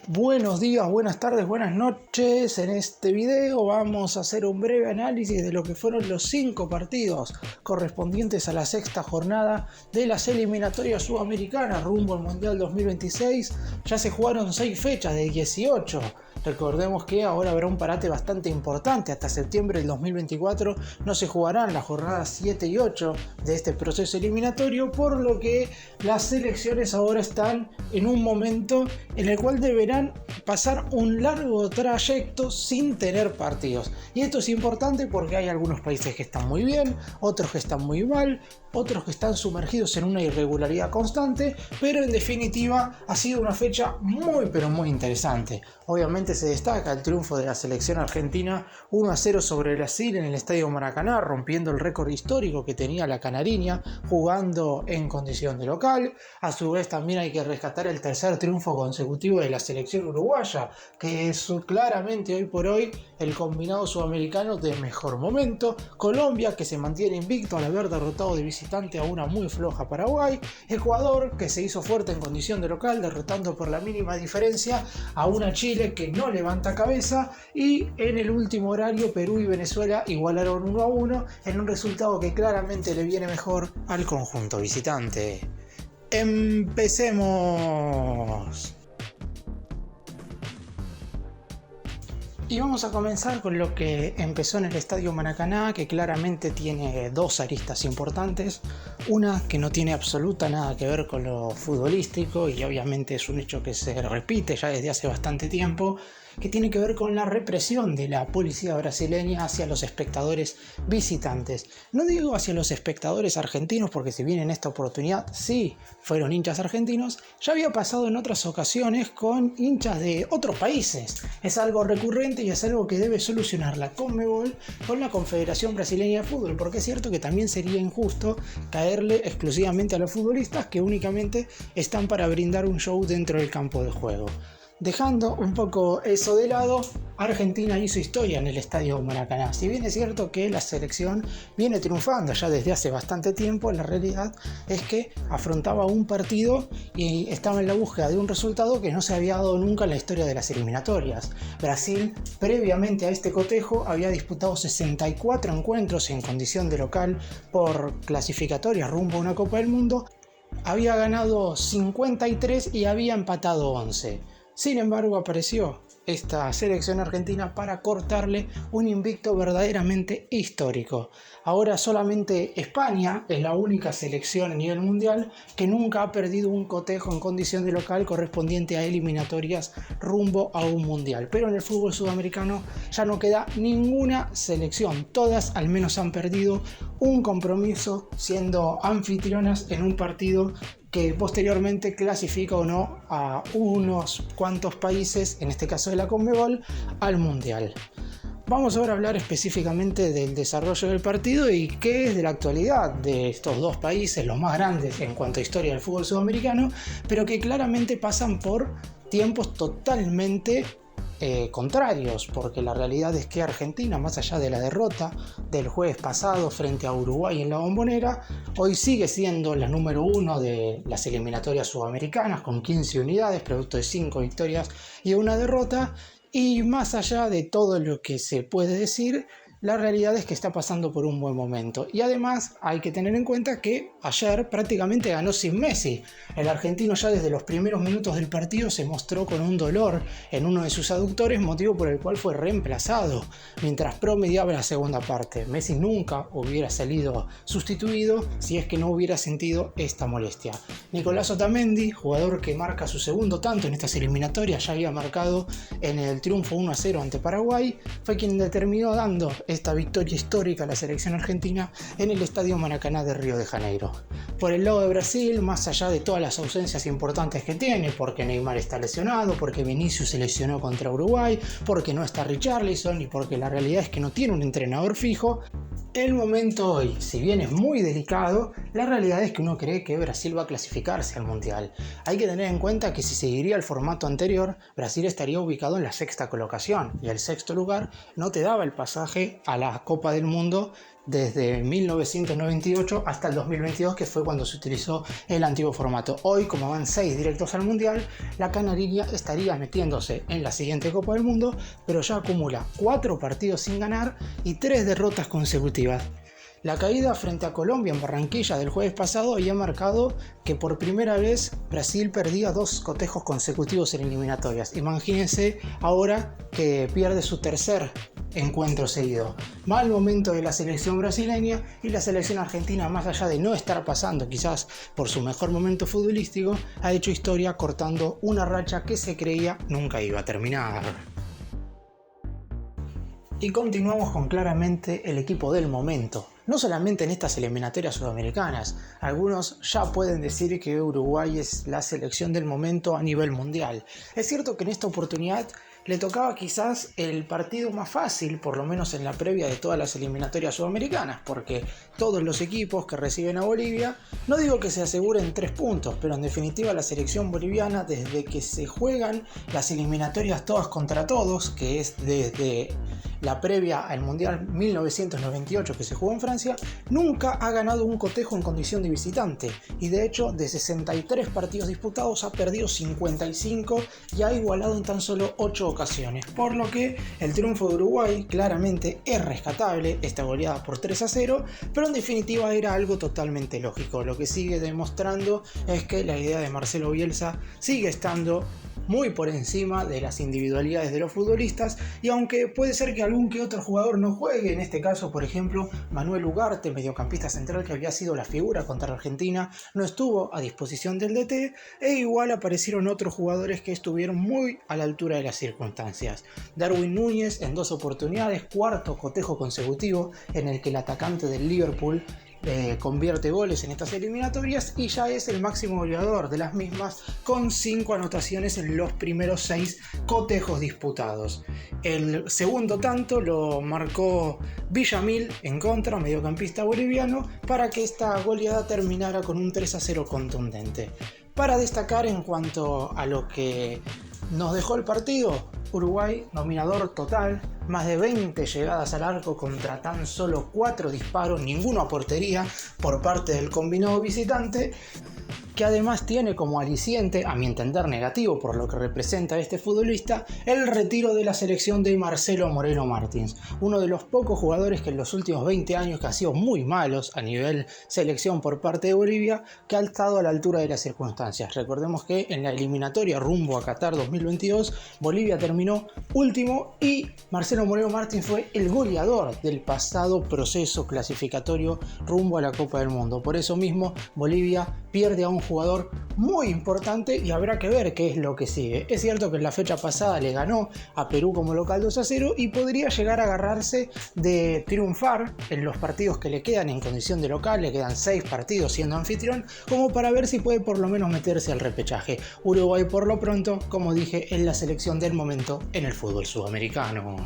Buenos días, buenas tardes, buenas noches. En este video vamos a hacer un breve análisis de lo que fueron los 5 partidos correspondientes a la sexta jornada de las eliminatorias sudamericanas rumbo al Mundial 2026. Ya se jugaron 6 fechas de 18. Recordemos que ahora habrá un parate bastante importante. Hasta septiembre del 2024 no se jugarán las jornadas 7 y 8 de este proceso eliminatorio, por lo que las selecciones ahora están en un momento en el cual deberán pasar un largo trayecto sin tener partidos. Y esto es importante porque hay algunos países que están muy bien, otros que están muy mal, otros que están sumergidos en una irregularidad constante, pero en definitiva ha sido una fecha muy interesante. Obviamente se destaca el triunfo de la selección argentina 1-0 sobre Brasil en el Estadio Maracaná, rompiendo el récord histórico que tenía la canariña jugando en condición de local. A su vez también hay que rescatar el tercer triunfo consecutivo de la selección uruguaya, que es claramente hoy por hoy el combinado sudamericano de mejor momento. Colombia, que se mantiene invicto al haber derrotado de visitante a una muy floja Paraguay. Ecuador, que se hizo fuerte en condición de local, derrotando por la mínima diferencia a una Chile que no levanta cabeza. Y en el último horario, Perú y Venezuela igualaron 1-1 en un resultado que claramente le viene mejor al conjunto visitante. ¡Empecemos! Y vamos a comenzar con lo que empezó en el Estadio Maracaná, que claramente tiene dos aristas importantes. Una que no tiene absoluta nada que ver con lo futbolístico, y obviamente es un hecho que se repite ya desde hace bastante tiempo, que tiene que ver con la represión de la policía brasileña hacia los espectadores visitantes. No digo hacia los espectadores argentinos, porque si bien en esta oportunidad sí fueron hinchas argentinos, ya había pasado en otras ocasiones con hinchas de otros países. Es algo recurrente y es algo que debe solucionar la Conmebol con la Confederación Brasileña de Fútbol, porque es cierto que también sería injusto caerle exclusivamente a los futbolistas que únicamente están para brindar un show dentro del campo de juego. Dejando un poco eso de lado, Argentina hizo historia en el Estadio Maracaná. Si bien es cierto que la selección viene triunfando ya desde hace bastante tiempo, la realidad es que afrontaba un partido y estaba en la búsqueda de un resultado que no se había dado nunca en la historia de las eliminatorias. Brasil, previamente a este cotejo, había disputado 64 encuentros en condición de local por clasificatorias rumbo a una Copa del Mundo. Había ganado 53 y había empatado 11. Sin embargo, apareció esta selección argentina para cortarle un invicto verdaderamente histórico. Ahora solamente España es la única selección a nivel mundial que nunca ha perdido un cotejo en condición de local correspondiente a eliminatorias rumbo a un mundial. Pero en el fútbol sudamericano ya no queda ninguna selección. Todas al menos han perdido un compromiso siendo anfitrionas en un partido que posteriormente clasifica o no a unos cuantos países, en este caso de la Conmebol, al Mundial. Vamos ahora a hablar específicamente del desarrollo del partido y qué es de la actualidad de estos dos países, los más grandes en cuanto a historia del fútbol sudamericano, pero que claramente pasan por tiempos totalmente contrarios, porque la realidad es que Argentina, más allá de la derrota del jueves pasado frente a Uruguay en la Bombonera, hoy sigue siendo la número 1 de las eliminatorias sudamericanas con 15 unidades, producto de 5 victorias y una derrota. Y más allá de todo lo que se puede decir, la realidad es que está pasando por un buen momento. Y además hay que tener en cuenta que ayer prácticamente ganó sin Messi. El argentino ya desde los primeros minutos del partido se mostró con un dolor en uno de sus aductores, motivo por el cual fue reemplazado mientras promediaba la segunda parte. Messi nunca hubiera salido sustituido si es que no hubiera sentido esta molestia. Nicolás Otamendi, jugador que marca su segundo tanto en estas eliminatorias, ya había marcado en el triunfo 1-0 ante Paraguay, fue quien determinó dando esta victoria histórica a la selección argentina en el Estadio Maracaná de Río de Janeiro. Por el lado de Brasil, más allá de todas las ausencias importantes que tiene, porque Neymar está lesionado, porque Vinicius se lesionó contra Uruguay, porque no está Richarlison y porque la realidad es que no tiene un entrenador fijo, el momento hoy, si bien es muy delicado, la realidad es que uno cree que Brasil va a clasificarse al Mundial. Hay que tener en cuenta que si seguiría el formato anterior, Brasil estaría ubicado en la sexta colocación y el sexto lugar no te daba el pasaje a la Copa del Mundo desde 1998 hasta el 2022, que fue cuando se utilizó el antiguo formato. Hoy, como van 6 directos al Mundial, la Canariña estaría metiéndose en la siguiente Copa del Mundo, pero ya acumula 4 partidos sin ganar y 3 derrotas consecutivas. La caída frente a Colombia en Barranquilla del jueves pasado había marcado que por primera vez Brasil perdía 2 cotejos consecutivos en eliminatorias. Imagínense ahora que pierde su tercer encuentro seguido. Mal momento de la selección brasileña, y la selección argentina, más allá de no estar pasando quizás por su mejor momento futbolístico, ha hecho historia cortando una racha que se creía nunca iba a terminar. Y continuamos con claramente el equipo del momento. No solamente en estas eliminatorias sudamericanas, algunos ya pueden decir que Uruguay es la selección del momento a nivel mundial. Es cierto que en esta oportunidad le tocaba quizás el partido más fácil, por lo menos en la previa de todas las eliminatorias sudamericanas, porque todos los equipos que reciben a Bolivia, no digo que se aseguren 3 puntos, pero en definitiva la selección boliviana, desde que se juegan las eliminatorias todas contra todos, que es desde la previa al Mundial 1998 que se jugó en Francia, nunca ha ganado un cotejo en condición de visitante, y de hecho de 63 partidos disputados ha perdido 55 y ha igualado en tan solo 8 ocasiones, por lo que el triunfo de Uruguay claramente es rescatable, esta goleada por 3-0, pero en definitiva era algo totalmente lógico. Lo que sigue demostrando es que la idea de Marcelo Bielsa sigue estando muy por encima de las individualidades de los futbolistas, y aunque puede ser que algún que otro jugador no juegue, en este caso por ejemplo Manuel Ugarte, mediocampista central que había sido la figura contra Argentina, no estuvo a disposición del DT, e igual aparecieron otros jugadores que estuvieron muy a la altura de las circunstancias. Darwin Núñez en 2 oportunidades, 4º cotejo consecutivo en el que el atacante del Liverpool convierte goles en estas eliminatorias, y ya es el máximo goleador de las mismas con 5 anotaciones en los primeros 6 cotejos disputados. El segundo tanto lo marcó Villamil en contra, mediocampista boliviano, para que esta goleada terminara con un 3-0 contundente. Para destacar en cuanto a lo que nos dejó el partido, Uruguay dominador total, más de 20 llegadas al arco contra tan solo 4 disparos, ninguno a portería por parte del combinado visitante, que además tiene como aliciente, a mi entender negativo por lo que representa este futbolista, el retiro de la selección de Marcelo Moreno Martins, uno de los pocos jugadores que en los últimos 20 años que han sido muy malos a nivel selección por parte de Bolivia, que ha estado a la altura de las circunstancias. Recordemos que en la eliminatoria rumbo a Qatar 2022, Bolivia terminó último y Marcelo Moreno Martins fue el goleador del pasado proceso clasificatorio rumbo a la Copa del Mundo. Por eso mismo, Bolivia pierde a un jugador muy importante y habrá que ver qué es lo que sigue. Es cierto que en la fecha pasada le ganó a Perú como local 2-0 y podría llegar a agarrarse de triunfar en los partidos que le quedan en condición de local. Le quedan 6 partidos siendo anfitrión, como para ver si puede por lo menos meterse al repechaje. Uruguay por lo pronto, como dije, es la selección del momento en el fútbol sudamericano.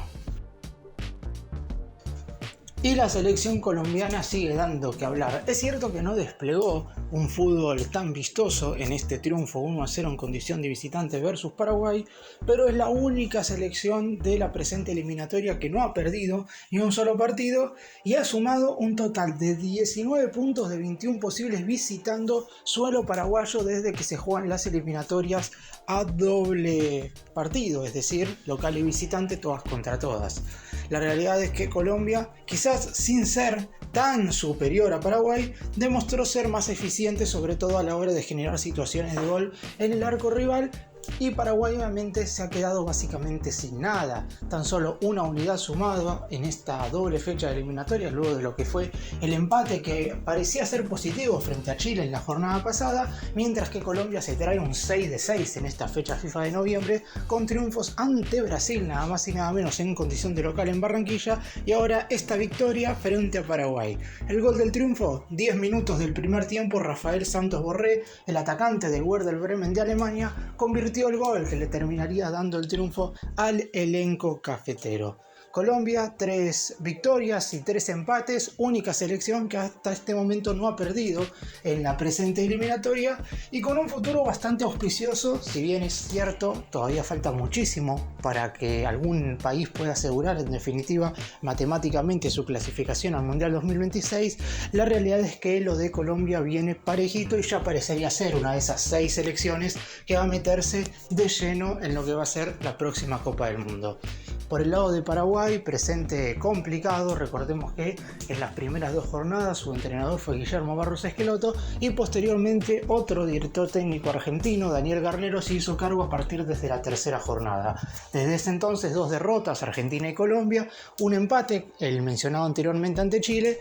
Y la selección colombiana sigue dando que hablar. Es cierto que no desplegó un fútbol tan vistoso en este triunfo 1-0 en condición de visitante versus Paraguay, pero es la única selección de la presente eliminatoria que no ha perdido ni un solo partido y ha sumado un total de 19 puntos de 21 posibles visitando suelo paraguayo desde que se juegan las eliminatorias a doble partido, es decir, local y visitante todas contra todas. La realidad es que Colombia, quizás sin ser tan superior a Paraguay, demostró ser más eficiente, sobre todo a la hora de generar situaciones de gol en el arco rival, y Paraguay obviamente se ha quedado básicamente sin nada, tan solo una unidad sumada en esta doble fecha de eliminatoria luego de lo que fue el empate que parecía ser positivo frente a Chile en la jornada pasada, mientras que Colombia se trae un 6-6 en esta fecha FIFA de noviembre con triunfos ante Brasil nada más y nada menos en condición de local en Barranquilla, y ahora esta victoria frente a Paraguay. El gol del triunfo, 10 minutos del primer tiempo, Rafael Santos Borré, el atacante del Werder Bremen de Alemania, convirtió el gol que le terminaría dando el triunfo al elenco cafetero. Colombia, 3 victorias y 3 empates, única selección que hasta este momento no ha perdido en la presente eliminatoria y con un futuro bastante auspicioso. Si bien es cierto, todavía falta muchísimo para que algún país pueda asegurar en definitiva matemáticamente su clasificación al Mundial 2026, la realidad es que lo de Colombia viene parejito y ya parecería ser una de esas 6 selecciones que va a meterse de lleno en lo que va a ser la próxima Copa del Mundo. Por el lado de Paraguay, presente complicado. Recordemos que en las primeras 2 jornadas su entrenador fue Guillermo Barros Esqueloto y posteriormente otro director técnico argentino, Daniel Garnero, se hizo cargo a partir desde la 3ª jornada. Desde ese entonces 2 derrotas, Argentina y Colombia, un empate, el mencionado anteriormente ante Chile,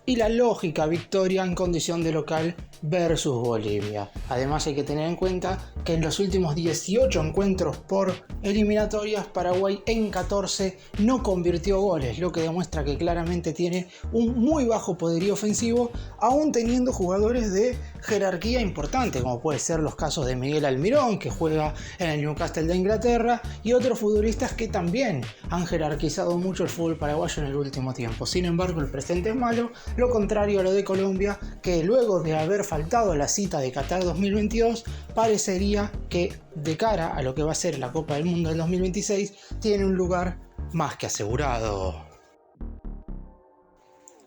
y la lógica victoria en condición de local versus Bolivia. Además hay que tener en cuenta que en los últimos 18 encuentros por eliminatorias, Paraguay en 14 no convirtió goles, lo que demuestra que claramente tiene un muy bajo poderío ofensivo, aún teniendo jugadores de jerarquía importante, como puede ser los casos de Miguel Almirón, que juega en el Newcastle de Inglaterra, y otros futbolistas que también han jerarquizado mucho el fútbol paraguayo en el último tiempo. Sin embargo, el presente es malo, lo contrario a lo de Colombia, que luego de haber faltado la cita de Qatar 2022, parecería que de cara a lo que va a ser la Copa del Mundo del 2026, tiene un lugar más que asegurado.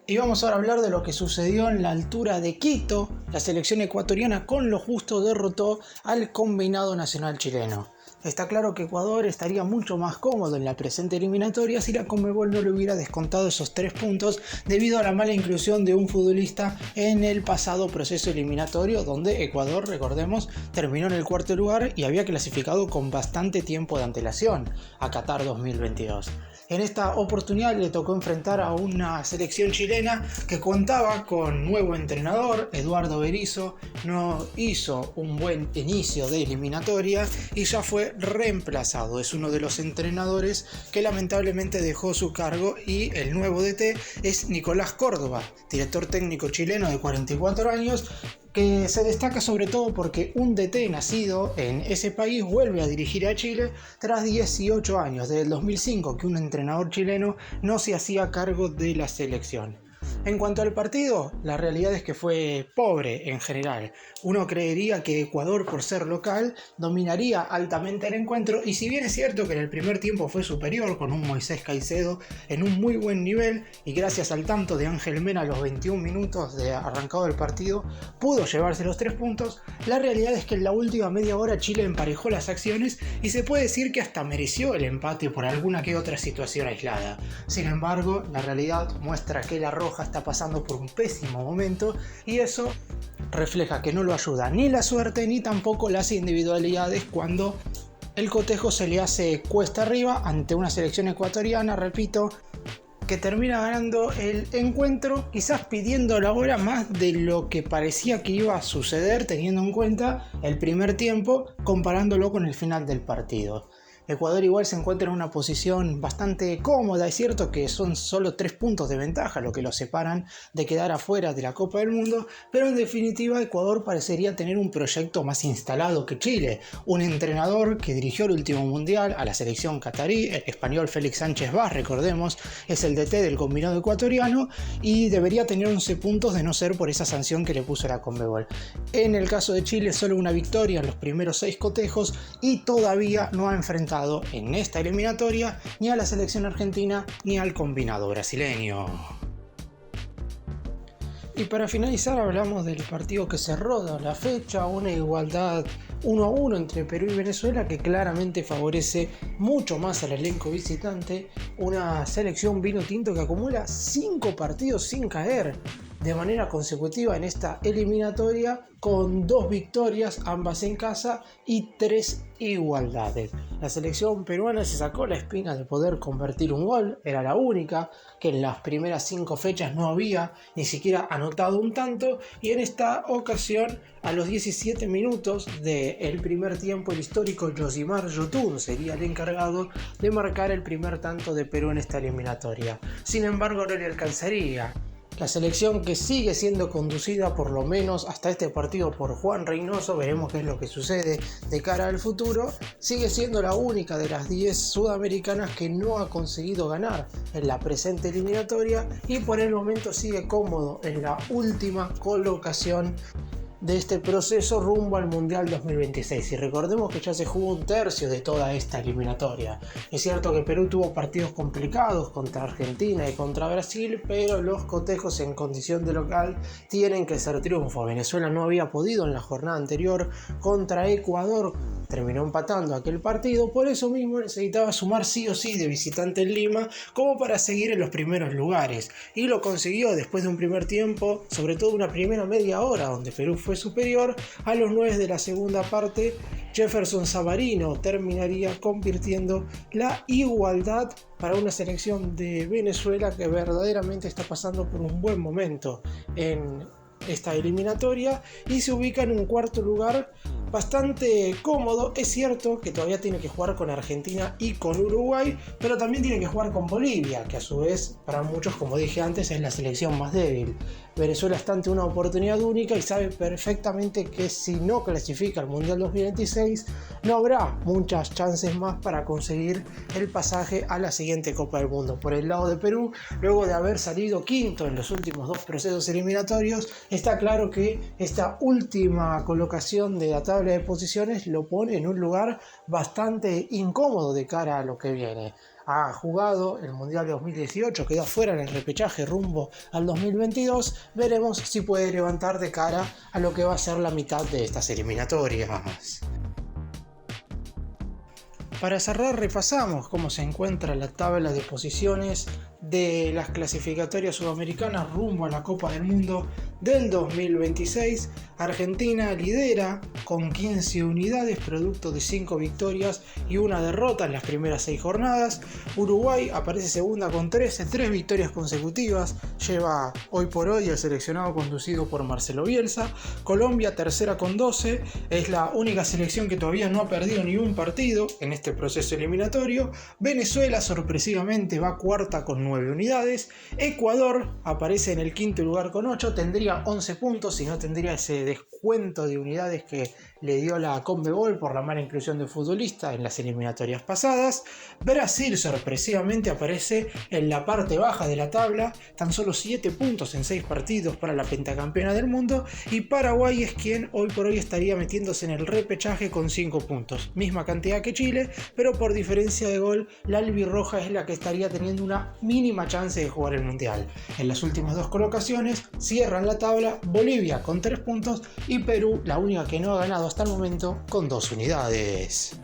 Y vamos ahora a hablar de lo que sucedió en la altura de Quito. La selección ecuatoriana con lo justo derrotó al combinado nacional chileno. Está claro que Ecuador estaría mucho más cómodo en la presente eliminatoria si la Conmebol no le hubiera descontado esos 3 puntos debido a la mala inclusión de un futbolista en el pasado proceso eliminatorio, donde Ecuador, recordemos, terminó en el 4º lugar y había clasificado con bastante tiempo de antelación a Qatar 2022. En esta oportunidad le tocó enfrentar a una selección chilena que contaba con nuevo entrenador. Eduardo Berizzo no hizo un buen inicio de eliminatoria y ya fue reemplazado. Es uno de los entrenadores que lamentablemente dejó su cargo y el nuevo DT es Nicolás Córdoba, director técnico chileno de 44 años, que se destaca sobre todo porque un DT nacido en ese país vuelve a dirigir a Chile tras 18 años, desde el 2005 que un entrenador chileno no se hacía cargo de la selección. En cuanto al partido, la realidad es que fue pobre en general. Uno creería que Ecuador, por ser local, dominaría altamente el encuentro, y si bien es cierto que en el primer tiempo fue superior con un Moisés Caicedo en un muy buen nivel y gracias al tanto de Ángel Mena a los 21 minutos de arrancado el partido pudo llevarse los 3 puntos, la realidad es que en la última media hora Chile emparejó las acciones y se puede decir que hasta mereció el empate por alguna que otra situación aislada. Sin embargo, la realidad muestra que la Roja está pasando por un pésimo momento y eso refleja que no lo ayuda ni la suerte ni tampoco las individualidades cuando el cotejo se le hace cuesta arriba ante una selección ecuatoriana, repito, que termina ganando el encuentro, quizás pidiendo la hora más de lo que parecía que iba a suceder, teniendo en cuenta el primer tiempo, comparándolo con el final del partido. Ecuador igual se encuentra en una posición bastante cómoda. Es cierto que son solo 3 puntos de ventaja lo que los separan de quedar afuera de la Copa del Mundo, pero en definitiva Ecuador parecería tener un proyecto más instalado que Chile. Un entrenador que dirigió el último mundial a la selección catarí, el español Félix Sánchez Vaz, recordemos, es el DT del combinado ecuatoriano y debería tener 11 puntos de no ser por esa sanción que le puso la Conmebol. En el caso de Chile, solo una victoria en los primeros 6 cotejos y todavía no ha enfrentado en esta eliminatoria ni a la selección argentina ni al combinado brasileño. Y para finalizar hablamos del partido que cerró la fecha, una igualdad 1-1 entre Perú y Venezuela que claramente favorece mucho más al elenco visitante, una selección vino tinto que acumula 5 partidos sin caer de manera consecutiva en esta eliminatoria con 2 victorias, ambas en casa, y 3 igualdades. La selección peruana se sacó la espina de poder convertir un gol, era la única que en las primeras 5 fechas no había ni siquiera anotado un tanto, y en esta ocasión a los 17 minutos del primer tiempo el histórico Yosimar Yotun sería el encargado de marcar el primer tanto de Perú en esta eliminatoria. Sin embargo no le alcanzaría La selección que sigue siendo conducida por lo menos hasta este partido por Juan Reynoso, veremos qué es lo que sucede de cara al futuro, sigue siendo la única de las 10 sudamericanas que no ha conseguido ganar en la presente eliminatoria y por el momento sigue cómodo en la última colocación de este proceso rumbo al Mundial 2026. Y recordemos que ya se jugó un tercio de toda esta eliminatoria. Es cierto que Perú tuvo partidos complicados contra Argentina y contra Brasil, pero los cotejos en condición de local tienen que ser triunfo. Venezuela no había podido en la jornada anterior contra Ecuador, terminó empatando aquel partido, por eso mismo necesitaba sumar sí o sí de visitante en Lima como para seguir en los primeros lugares, y lo consiguió después de un primer tiempo, sobre todo una primera media hora donde Perú fue superior. A los 9 de la segunda parte, Jefferson Savarino terminaría convirtiendo la igualdad para una selección de Venezuela que verdaderamente está pasando por un buen momento en esta eliminatoria y se ubica en un cuarto lugar bastante cómodo. Es cierto que todavía tiene que jugar con Argentina y con Uruguay, pero también tiene que jugar con Bolivia, que a su vez para muchos, como dije antes, es la selección más débil. Venezuela está ante una oportunidad única y sabe perfectamente que si no clasifica al Mundial 2026 no habrá muchas chances más para conseguir el pasaje a la siguiente Copa del Mundo. Por el lado de Perú, luego de haber salido quinto en los últimos dos procesos eliminatorios, está claro que esta última colocación de la tabla de posiciones lo pone en un lugar bastante incómodo de cara a lo que viene. Ha jugado el Mundial de 2018, quedó fuera en el repechaje rumbo al 2022. Veremos si puede levantar de cara a lo que va a ser la mitad de estas eliminatorias. Para cerrar, repasamos cómo se encuentra la tabla de posiciones de las clasificatorias sudamericanas rumbo a la Copa del Mundo del 2026. Argentina lidera con 15 unidades, producto de 5 victorias y una derrota en las primeras 6 jornadas. Uruguay aparece segunda con 13, 3 victorias consecutivas, lleva hoy por hoy el seleccionado conducido por Marcelo Bielsa. Colombia tercera con 12, es la única selección que todavía no ha perdido ni un partido en este proceso eliminatorio. Venezuela sorpresivamente va cuarta con 9 unidades. Ecuador aparece en el quinto lugar con 8, tendría 11 puntos y no tendría ese descuento de unidades que le dio la Conmebol por la mala inclusión de futbolista en las eliminatorias pasadas. Brasil sorpresivamente aparece en la parte baja de la tabla, tan solo 7 puntos en 6 partidos para la pentacampeona del mundo, y Paraguay es quien hoy por hoy estaría metiéndose en el repechaje con 5 puntos, misma cantidad que Chile, pero por diferencia de gol la albirroja es la que estaría teniendo una mínima chance de jugar el mundial. En las últimas dos colocaciones cierran la tabla Bolivia con 3 puntos y Perú, la única que no ha ganado hasta el momento, con 2 unidades.